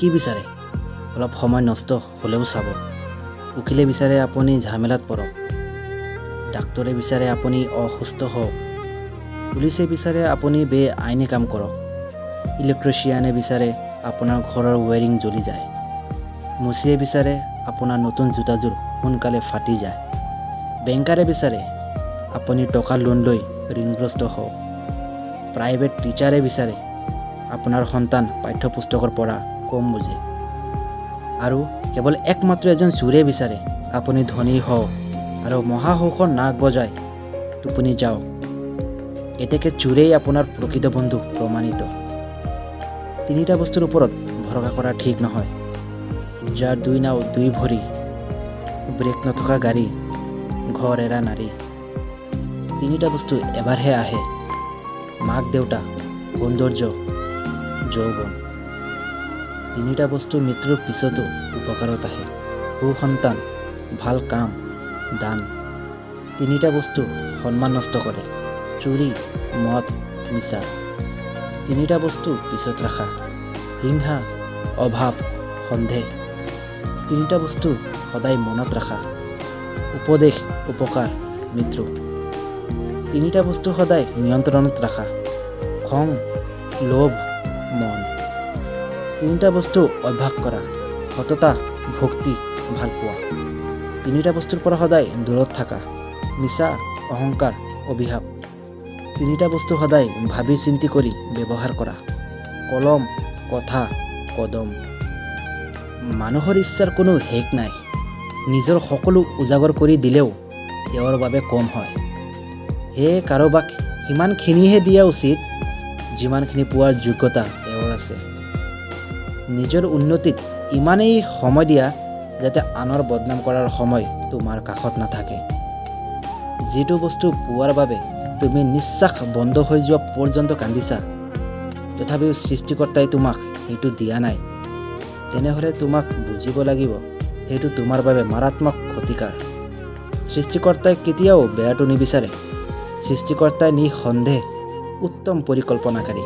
কি বিচাৰে অলপ সময় নষ্ট হ'লেও চাব। উকিলে বিচাৰে আপুনি ঝামেলাত পৰক, ডাক্তৰে বিচাৰে আপুনি অসুস্থ হওক, পুলিচে বিচাৰে আপুনি বেআইনী কাম কৰক, ইলেক্ট্ৰিচিয়ানে বিচাৰে আপোনাৰ ঘৰৰ ৱায়াৰিং জ্বলি যায়, মুচিয়ে বিচাৰে আপোনাৰ নতুন জোতাযোৰ সোনকালে ফাটি যায়, বেংকাৰে বিচাৰে আপুনি টকা লোন লৈ ঋণগ্ৰস্ত হওক, প্ৰাইভেট টিচাৰে বিচাৰে আপোনাৰ সন্তান পাঠ্যপুস্তকৰ পৰা কম বুজে, আৰু কেৱল একমাত্ৰ এজন চোৰে বিচাৰে আপুনি ধনী হওক আৰু মহাসুখৰ নাক বজাই টোপনি যাওক। এতেকে চোৰেই আপোনাৰ প্ৰকৃত বন্ধু প্ৰমাণিত। তিনিটা বস্তুৰ ওপৰত ভৰসা কৰা ঠিক নহয়। যাৰ দুই নাও দুই ভৰি, ব্ৰেক নথকা গাড়ী, ঘৰ এৰা নাৰী। তিনিটা বস্তু এবাৰহে আহে, মাক দেউতা, সৌন্দৰ্য, যৌৱন। তিনিটা বস্তু মৃত্যুৰ পিছতো উপকাৰত আহে, সুসন্তান, ভাল কাম, দান। তিনিটা বস্তু সন্মান নষ্ট কৰে, চুৰি, মদ, নিচা। তিনিটা বস্তু পিছত ৰাখা, হিংসা, অভাৱ, সন্দেহ। তিনিটা বস্তু সদায় মনত ৰাখা, উপদেশ, উপকাৰ, মৃত্যু। তিনিটা বস্তু সদায় নিয়ন্ত্ৰণত ৰাখা, খং, লোভ, মন। তিনিটা বস্তু অভ্যাস কৰা, সততা, ভক্তি, ভালপোৱা। তিনিটা বস্তুৰ পৰা সদায় দূৰত থাকা, মিছা, অহংকাৰ, অভিশাপ। তিনিটা বস্তু সদায় ভাবি চিন্তি কৰি ব্যৱহাৰ কৰা, কলম, কথা, কদম। মানুহৰ ইচ্ছাৰ কোনো শেষ নাই, নিজৰ সকলো উজাগৰ কৰি দিলেও তেওঁৰ বাবে কম হয়। সেয়ে কাৰোবাক সিমানখিনিহে দিয়া উচিত যিমানখিনি পোৱাৰ যোগ্যতা তেওঁৰ আছে। নিজৰ উন্নতিত ইমানেই সময় দিয়া যাতে আনৰ বদনাম কৰাৰ সময় তোমাৰ কাষত নাথাকে। যিটো বস্তু পোৱাৰ বাবে তুমি নিশ্বাস বন্ধ হৈ যোৱা পৰ্যন্ত কান্দিছা, তথাপিও সৃষ্টিকৰ্তাই তোমাক সেইটো দিয়া নাই, তেনেহ'লে তোমাক বুজিব লাগিব সেইটো তোমাৰ বাবে মাৰাত্মক ক্ষতিকাৰ। সৃষ্টিকৰ্তাই কেতিয়াও বেয়াটো নিবিচাৰে। সৃষ্টিকৰ্তাই নিঃসন্দেহ উত্তম পৰিকল্পনাকাৰী।